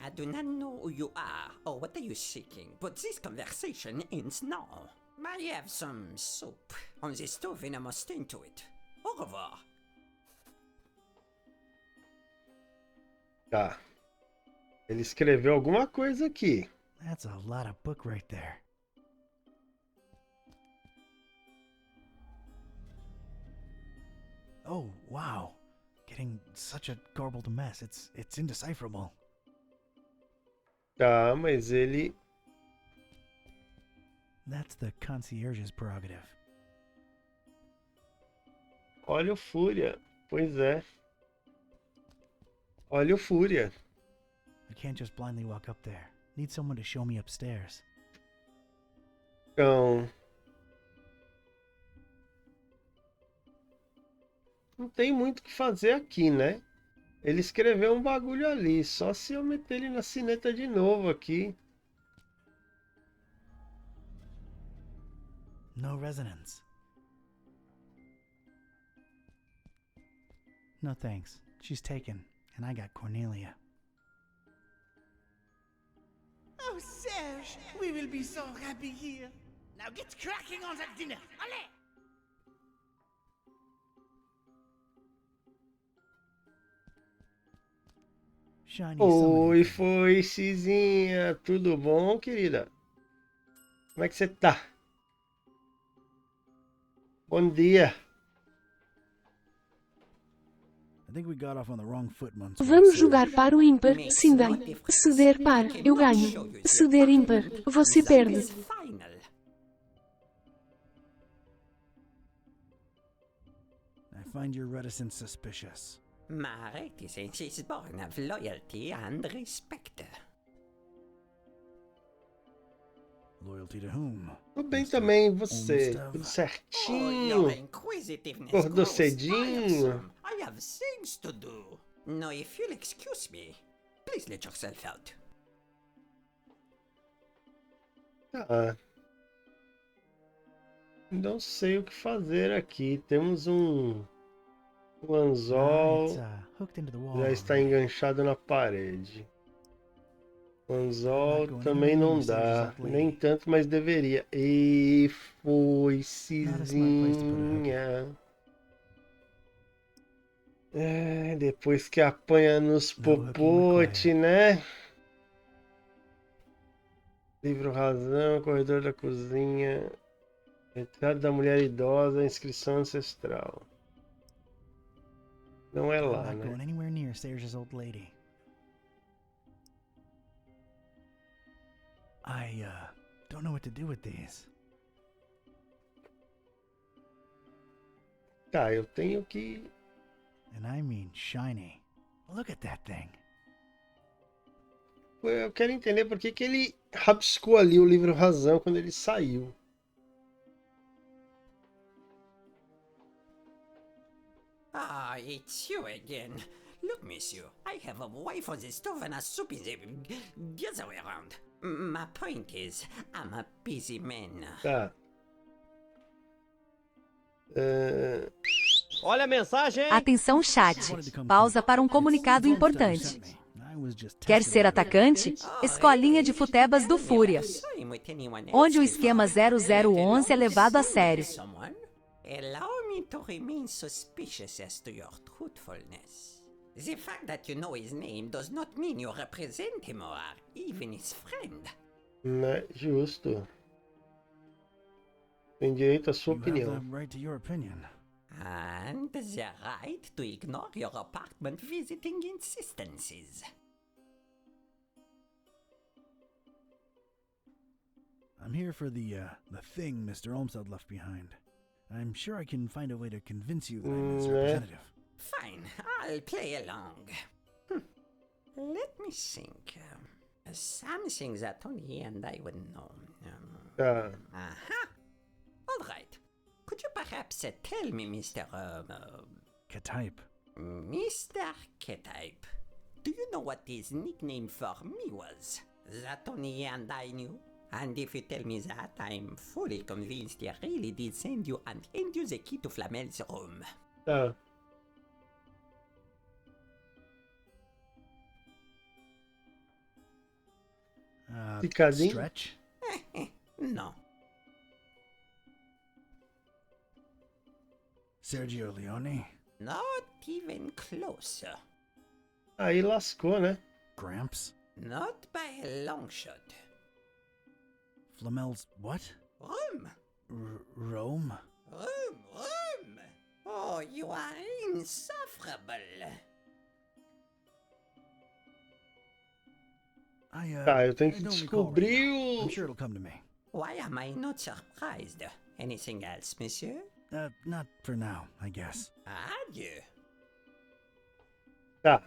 I do not know who you are or what are you seeking, but this conversation ends now. I have some soup on the stove and I must tend to it. Au revoir. Tá. Ele escreveu alguma coisa aqui. That's a lot of book right there. Oh, wow. Getting such a garbled mess. It's indecipherable. Tá, mas ele... That's the concierge's prerogative. Olha o Fúria. Pois é. Olha o Fúria. I can't just blindly walk up there. Need someone to show me upstairs. Então... Não tem muito o que fazer aqui, né? Ele escreveu um bagulho ali. Só se eu meter ele na sineta de novo aqui. No resonance. No thanks. She's taken, and I got Cornelia. Oh, Serge, we will be so happy here. Now get cracking on that dinner. Allez! Shiny Oi, summoning. foicezinha. Tudo bom, querida? Como é que você tá? Bom dia. I think we got off on the wrong foot, Monsieur. Vamos jogar para o ímpar, Sindai. Ceder par, eu ganho. Ceder ímpar, você perde. It's final. I find your reticence suspicious. My reticence is born of loyalty and respect. Loyalty to whom? Tudo bem também, você? Olmsted. Tudo Oh, certinho? your inquisitiveness Acordou grows cedinho? tiresome. I have things to do. Now, if you'll excuse me, please let yourself out. Ah. Não sei o que fazer aqui. Temos um Ah, anzol. it's hooked into the wall Já está already. enganchado na parede. O anzol Not going também anywhere não near Sarah's dá. old Nem lady. tanto, mas deveria. E Not a smart place to put a hooky. foicezinha. É, depois que apanha nos No hooking popote, required. né? Livro razão, corredor da cozinha. Retrato da mulher idosa, inscrição ancestral. Não é I'm lá, not né? going anywhere near Sarah's old lady. I don't know what to do with these. Tá, eu tenho que... And I mean shiny. Look at that thing. Eu quero entender por que ele rabiscou ali o livro razão quando ele saiu. Ah, it's you again. Look, monsieur, I have a wife on the stove and a soup in the other way around. My point is, I'm a busy man. Tá. Olha a mensagem! Atenção chat. Pausa para um comunicado importante. Quer ser atacante? Escolinha de Futebas do Fúria. Onde o esquema 0011 é levado a sério. Someone, allow me to remain suspicious as to your truthfulness. The fact that you know his name does not mean you represent him or are even his friend. Né? Justo. Tem direito à sua You have opinião. the right to your opinion. And the right to ignore your apartment visiting insistences. I'm here for the thing Mr. Olmsted left behind. I'm sure I can find a way to convince you that I'm his representative. Fine, I'll play along. Let me think. Something that only he and I would know. Tá. Aha! All right. Could you perhaps tell me, Mr. K-type. Mr. K-type, do you know what his nickname for me was? That only he and I knew? And if you tell me that, I'm fully convinced he really did send you and hand you the key to Flamel's room. Tá. Picadinho? Stretch? No. Sergio Leone? Not even closer. Aí lascou, né? Gramps? Not by a long shot. Flamel's what? Room. Rome? Room. Oh, you are insufferable. Tá, eu tenho I que don't recall right descobrir now. o... I'm sure it'll come to me. Why am I not surprised? Anything else, monsieur? Not for now, I guess. Adieu. Tá.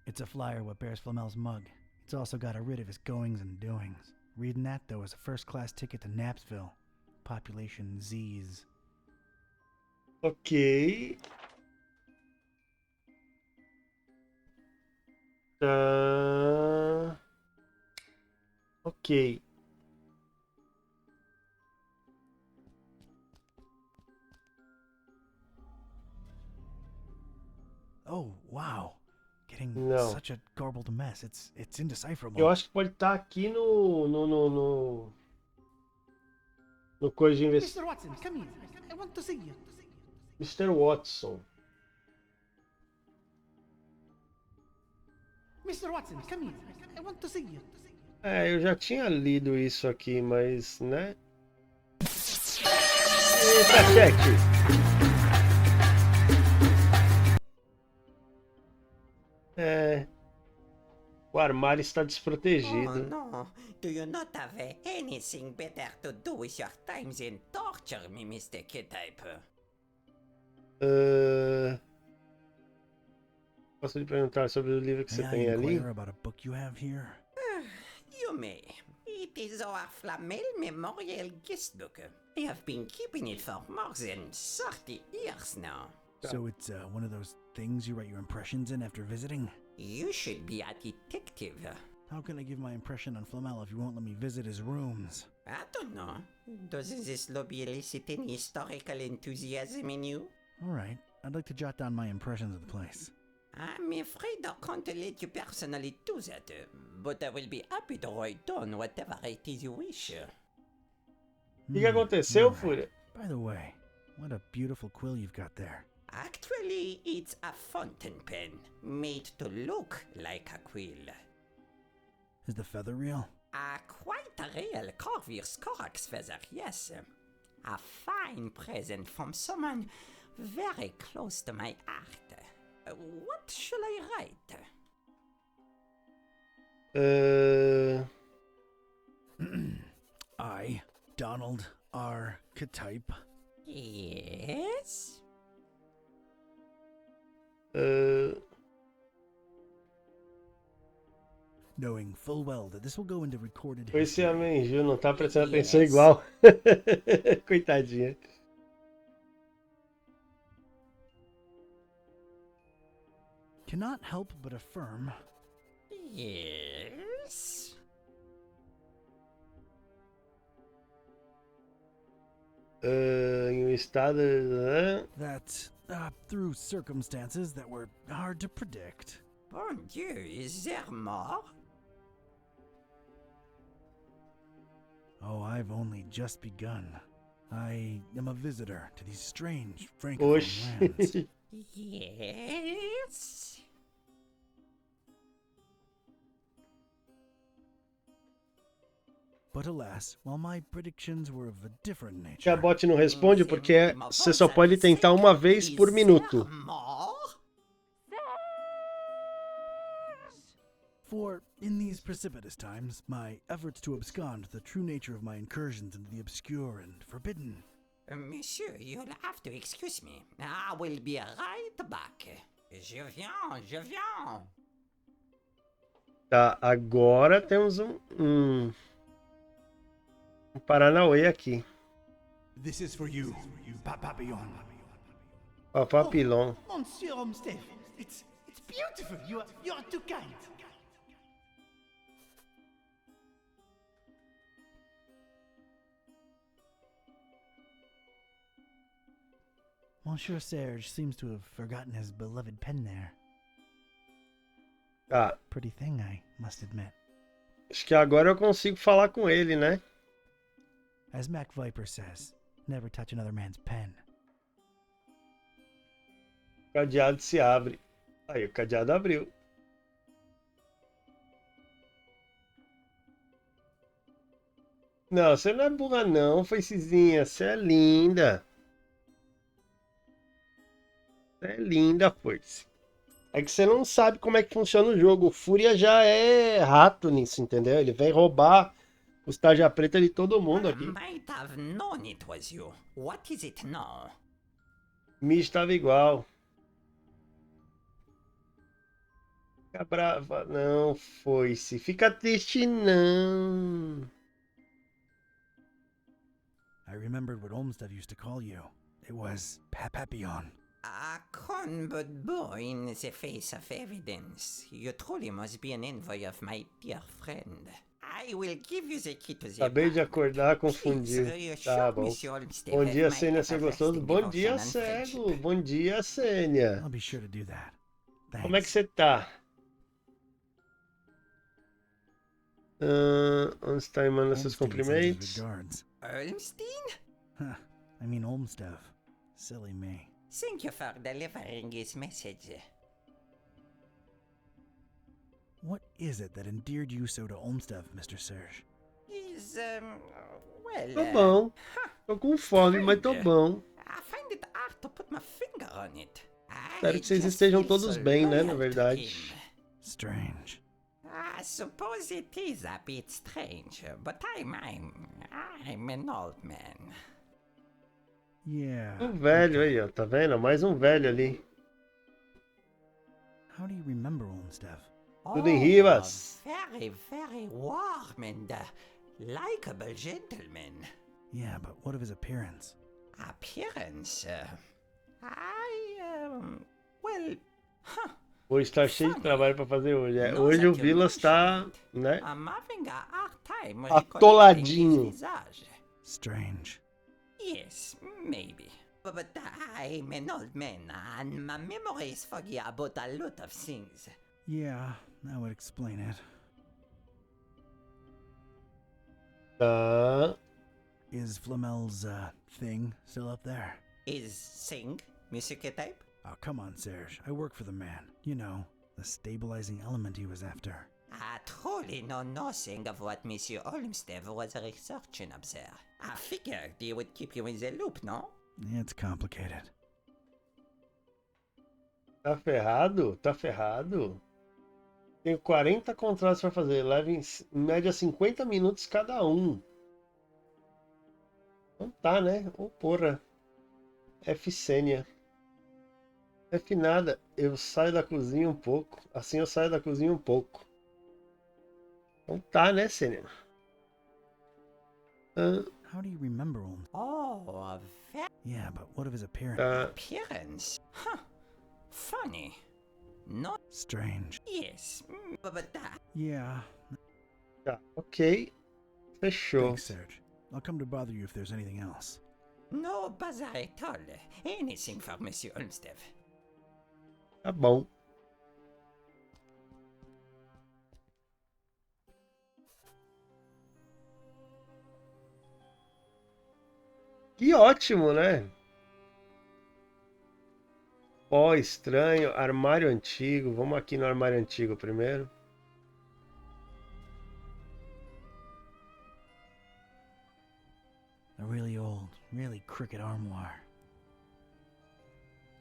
It's a flyer what bears Flamel's mug. It's also got a writ of his goings and doings. Reading that, though, is a first-class ticket to Knapsville. Population Z's. Ok. Tá. Ok. Oh, wow. Getting Não. such a garbled mess. It's indecipherable. Eu acho que pode estar aqui no coisa de Mr. Watson, come here. I want to see you. Mr. Watson. Mr. Watson, come here. I want to see you. É, eu já tinha lido isso aqui, mas, né? Eita, cheque! É. O armário está Oh desprotegido. no, do you not have anything better to do with your time than torture me, Mr. K-type? Posso lhe perguntar sobre o livro que você May I tem ali? inquire about a book you have here? You may. It is our Flamel Memorial Guest Book. I have been keeping it for more than 30 years now. So it's one of those things you write your impressions in after visiting? You should be a detective. How can I give my impression on Flamel if you won't let me visit his rooms? I don't know. Doesn't this lobby elicit any historical enthusiasm in you? Alright, I'd like to jot down my impressions of the place. I'm afraid I can't let you personally do that, but I will be happy to write down whatever it is you wish. O que aconteceu, alright. Fúria? By the way, what a beautiful quill you've got there. Actually, it's a fountain pen, made to look like a quill. Is the feather real? Quite a real Corvus Corax feather, yes. A fine present from someone very close to my heart. What shall I write? I, Donald R. Ktype. Yes? Knowing full well that this will go into recorded Esse history. homem Gil não tá prestando atenção igual. Coitadinha. Cannot help but affirm. Yes? Em um estado. That, through circumstances that were hard to predict. Bon Dieu, is there more? Oh, I've only just begun. I am a visitor to these strange Francophone lands. Oxi. Yes? But alas, while my predictions were of a different O nature, chatbot não responde porque você só pode tentar uma vez por minuto. for in these precipitous times, my efforts to abscond the true nature of my incursions into the obscure and forbidden. Monsieur, you'll have to excuse me. I will be right back. Je viens, je viens. Tá, agora temos um Paranauê aqui. This is for you, Papillon. Ó, Papilon. Monsieur Olmsted, it's beautiful. You are too kind. Monsieur Serge seems to have forgotten his beloved pen there. Tá, Pretty thing, I must admit. acho que agora eu consigo falar com ele, né? As Mac Viper says, never touch another man's pen. O cadeado se abre. Aí, o cadeado abriu. Não, você não é burra não, Facezinha. Você é linda. Você é linda, Foice. É que você não sabe como é que funciona o jogo. O Fúria já é rato nisso, entendeu? Ele vem roubar os tarja preta de todo mundo aqui. Might have known it was you. What is it now? Mi estava igual. Fica brava não, Foice. Fica triste não. I remembered what Olmsted used to call you. It was Papillon. A con but boy in the face of evidence. You truly must be an envoy of my dear friend. I will give you the key to the Acabei de acordar Please confundido. reassure Tá bom. Monsieur Olmsted Bom that dia, my Sênia, seu gostoso. everlasting Bom dia, devotion and cego. friendship. Bom dia, Sênia. I'll be sure to do that. Thanks. Como é que você tá? Onde está aí, manda seus Olmsted sends his cumprimentos? regards. Olmstein? Huh, I mean Olmsted. Silly me. Thank you for delivering his message. What is it that endeared you so to Olmsted, Mr. Serge? He's, well... Tô bom. Tô com fome, mas tô bom. I find it hard to put my finger on it. Espero que vocês estejam todos bem, né, na verdade. Strange. I suppose it is a bit strange, but I'm an old man. Yeah. Um velho aí, ó. Tá vendo? Mais um velho ali. How do you remember Olmsted? Tudo em Rivas. Very, very warm and likable gentleman. Yeah, but what of his appearance? Appearance? Well, Hoje tá cheio de trabalho pra fazer hoje. Não, Hoje o that you Vilas tá, mentioned. né, I'm having a hard time atoladinho. recollecting his visage. Strange. Yes, maybe. But I'm an old man, and my memory is foggy about a lot of things. Yeah, that would explain it. Tá. Is Flamel's, thing still up there? Is sing music type? Oh, come on, Serge. I work for the man. You know, the stabilizing element he was after. I truly know nothing of what Monsieur Olmsted was researching up there. I figured he would keep you in the loop, no? It's complicated. Tá ferrado? Tá ferrado. Tenho 40 contratos pra fazer. Leva em média 50 minutos cada um. Não tá, né? Ô, porra. F Sênia. F nada. Eu saio da cozinha um pouco. Assim eu saio da cozinha um pouco. Não tá, né, Sênia? How do you remember him? Oh, a Yeah, but what of his appearance? appearance? Huh. Funny. Not Strange. yes, but Yeah. Tá, ok. Fechou. Thanks, Serge. I'll come to bother you if there's anything else. no bother at all. Anything for Monsieur Olmsted. Tá bom. Que ótimo, né? Ó, estranho. Armário antigo. Vamos aqui no armário antigo primeiro. A really old, really crooked armoire.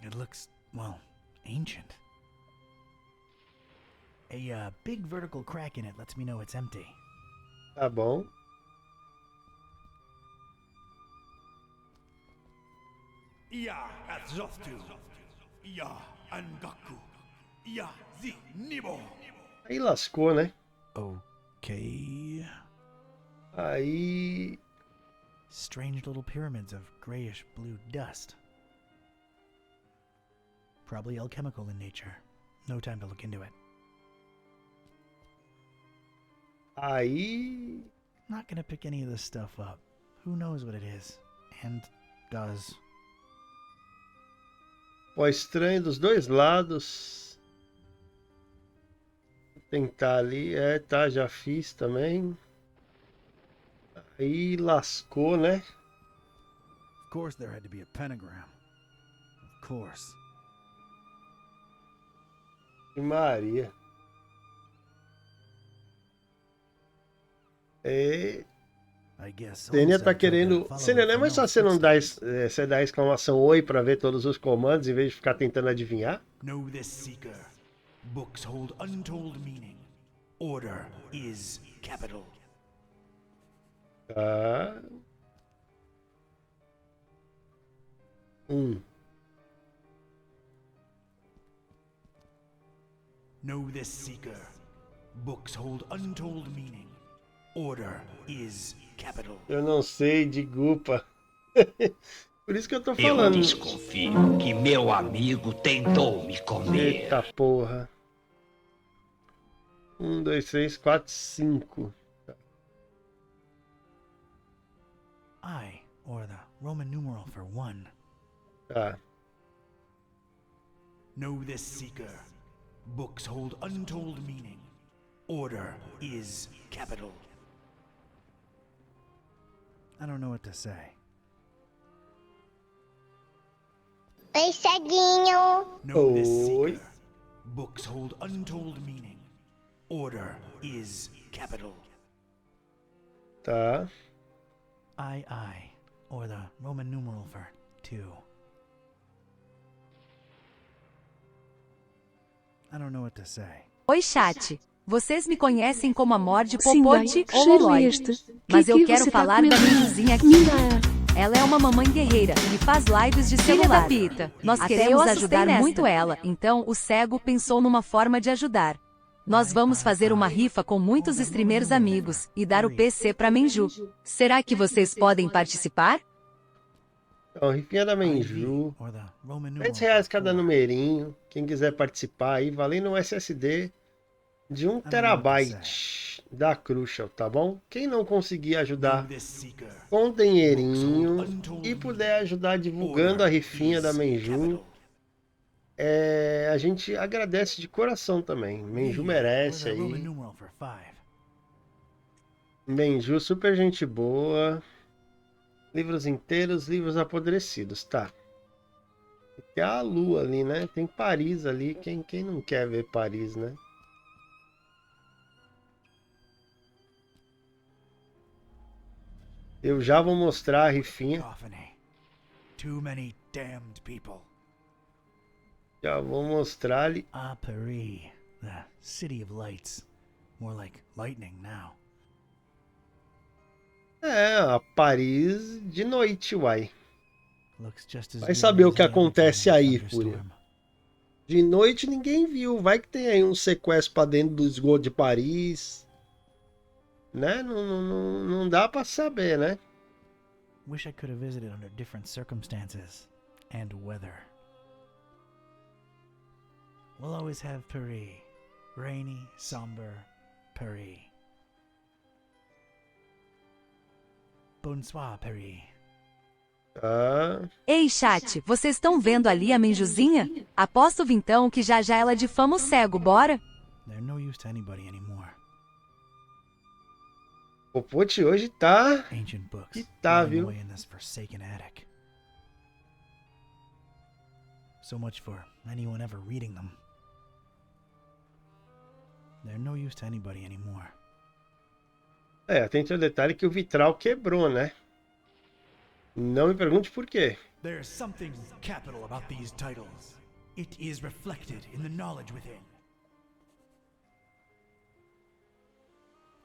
It looks, well, ancient. A big vertical crack in it lets me know it's empty. Tá bom. Ia Azoftu. Ia Angaku. Ia Zi Nibo. Aí lascou, né? Okay. Aí... Strange little pyramids of grayish blue dust. Probably alchemical in nature. No time to look into it. Aí... Not gonna pick any of this stuff up. Who knows what it is? And does. Ó, estranho dos dois lados. Vou tentar ali. É, tá, já fiz também. Aí lascou, né? Of course there had to be a pentagram. Of course. E Maria. É... I guess. Sênia tá querendo... Sênia, não é mais só você não dar, você dar a exclamação oi pra ver todos os comandos em vez de ficar tentando adivinhar? Know this seeker. Books hold untold meaning. Order is capital. Tá. Know this seeker. Books hold untold meaning. Order is capital. Eu não sei de Gupa. Por isso que eu tô Eu falando. desconfio que meu amigo tentou me comer. Eita porra. 1, 2, 3, 4, 5. I, or the Roman numeral for 1. Tá. Know this seeker. Books hold untold meaning. Order is capital. I don't know what to say. Oi, ceguinho. Know this Oi. seeker. Books hold untold meaning. Order is capital. Tá. I, or the Roman numeral for 2. I don't know what to say. Oi, chat. Vocês me conhecem como Amor de Sim, Popote bem, ou cheiro Lolói. este. Mas Que eu você quero tá falar da comendo? Menjuzinha aqui. Mira. Ela é uma mamãe guerreira e faz lives de celular. Pita. Nós queremos ajudar muito ela, então o cego pensou numa forma de ajudar. Nós vamos fazer uma rifa com muitos streamers amigos e dar o PC pra Menju. Será que vocês podem participar? Então, rifinha da IV Menju. or the Roman numeral R$10 for cada 4. numerinho. Quem quiser participar aí, valendo um SSD de 1 I don't know what to say. terabyte da Crucial, tá bom? Quem não conseguir Know ajudar this seeker. com dinheirinho Books hold untold e puder meaning. ajudar divulgando a Order rifinha da is Menju, capital. a gente agradece de coração também. Menju V or merece the Roman aí. numeral for 5. Menju, super gente boa. Livros inteiros, livros apodrecidos, tá. Tem a Lua ali, né? Tem Paris ali. Quem não quer ver Paris, né? Eu já vou mostrar a rifinha. Cacophony. Too many damned people. Já vou mostrar ali. Ah, Paris, the city of lights. More like lightning now. A Paris de noite, uai. Looks just as Vai eerie saber o as que any other time acontece in a aí, Fúria. thunderstorm. De noite ninguém viu. Vai que tem aí um sequestro pra dentro do esgoto de Paris. Né? Não dá pra saber, né? Wish I could have visited under different circumstances and weather. We'll always have Paris. Rainy, somber Paris. Bonsoir, Paris. Ah, Ei, chat, vocês estão vendo ali a Menjuzinha? Aposto vintão que já ela difama o cego, bora? They're no use to anybody anymore. o Pote hoje tá. Ancient books Que tá, lying viu? away in this forsaken attic. So much for anyone ever reading them. They're no use to anybody anymore. Tem o detalhe que o vitral quebrou, né? Não me pergunte por quê. There's something capital about these titles. It is reflected in the knowledge within.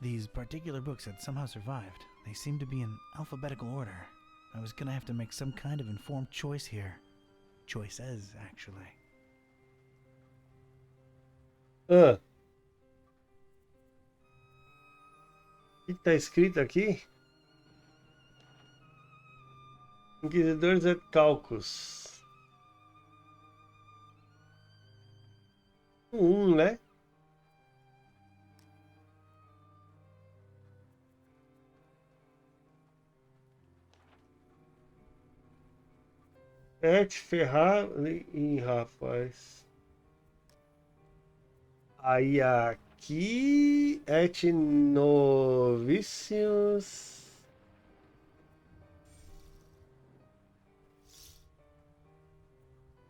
These particular books had somehow survived. They seem to be in alphabetical order. I was gonna have to make some kind of informed choice here. Choices, actually. Ah. O que tá escrito aqui? Inquisidores et Caucus. Né? Ferrar. Ih, rapaz. Aí aqui. Et Novicius.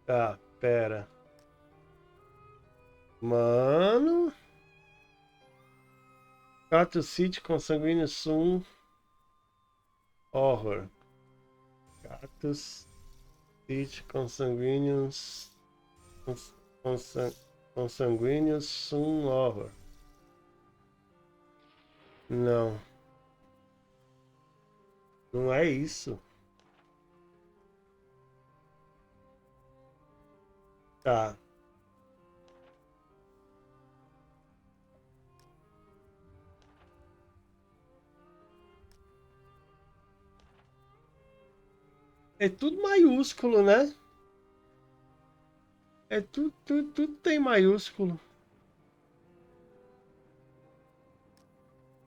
Tá, pera. Mano. Cato City Consanguíneo Sum. Horror. Catus City Consanguíneos. Consanguíneos Sum Horror. Não. Não é isso. Tá. É tudo maiúsculo, né? É tudo tem maiúsculo.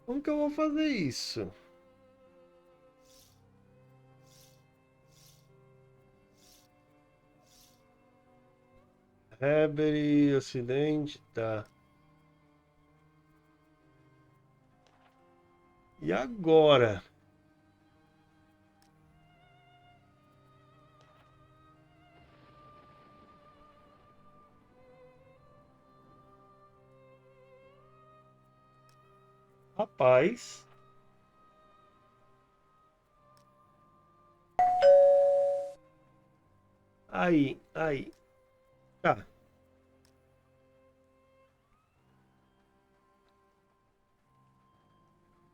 Como que eu vou fazer isso? Heberi, Ocidente, tá. E agora? Rapaz. Aí. Tá.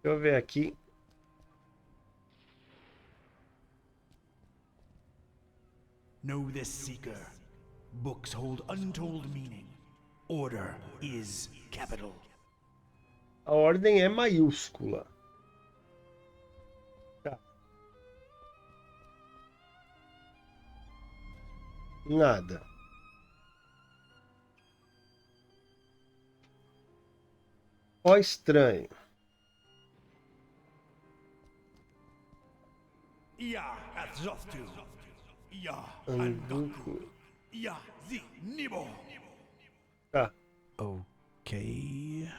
Deixa eu ver aqui. Know this seeker. Books hold untold meaning. Order is capital. A ordem é maiúscula. Tá. Nada. Ó estranho. Ja, Azoftu. Ja, Anduku. Ja, zi, Nibo. Tá. Ok.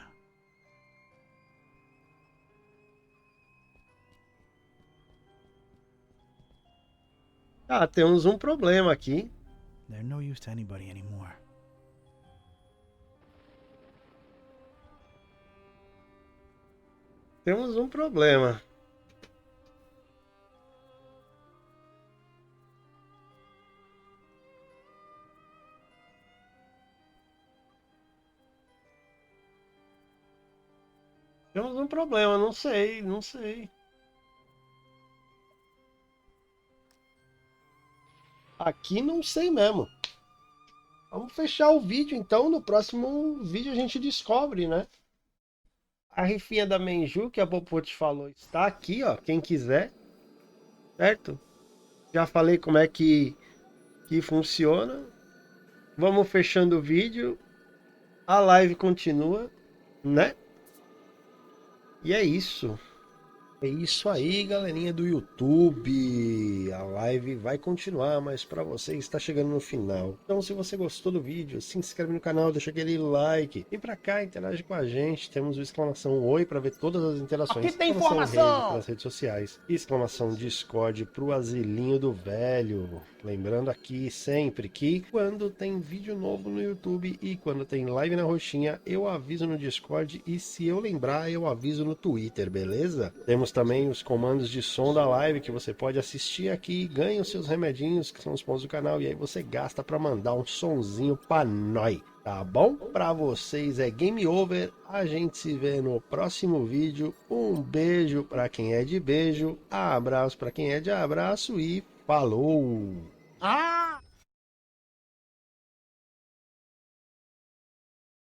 Ah, temos um problema aqui. They're no use to anybody anymore. Temos um problema. Temos um problema, não sei, não sei. Aqui não sei mesmo. Vamos fechar o vídeo então, no próximo vídeo a gente descobre, né? A rifinha da Menju, que a Popote falou, está aqui, ó, quem quiser. Certo? Já falei como é que funciona. Vamos fechando o vídeo. A live continua, né? E é isso. É isso aí, galerinha do YouTube. A live vai continuar, mas para você está chegando no final. Então, se você gostou do vídeo, se inscreve no canal, deixa aquele like. Vem pra cá, interage com a gente. Temos o exclamação Oi para ver todas as interações. Aqui tem Exclamação informação! Rede pelas redes sociais. Exclamação Discord pro asilinho do velho. Lembrando aqui sempre que quando tem vídeo novo no YouTube e quando tem live na roxinha, eu aviso no Discord e se eu lembrar, eu aviso no Twitter, beleza? Temos também os comandos de som da live que você pode assistir aqui, ganha os seus remedinhos, que são os pontos do canal, e aí você gasta para mandar um sonzinho pra nós, tá bom? Pra vocês é game over, a gente se vê no próximo vídeo, um beijo pra quem é de beijo, abraço pra quem é de abraço e falou! Ah!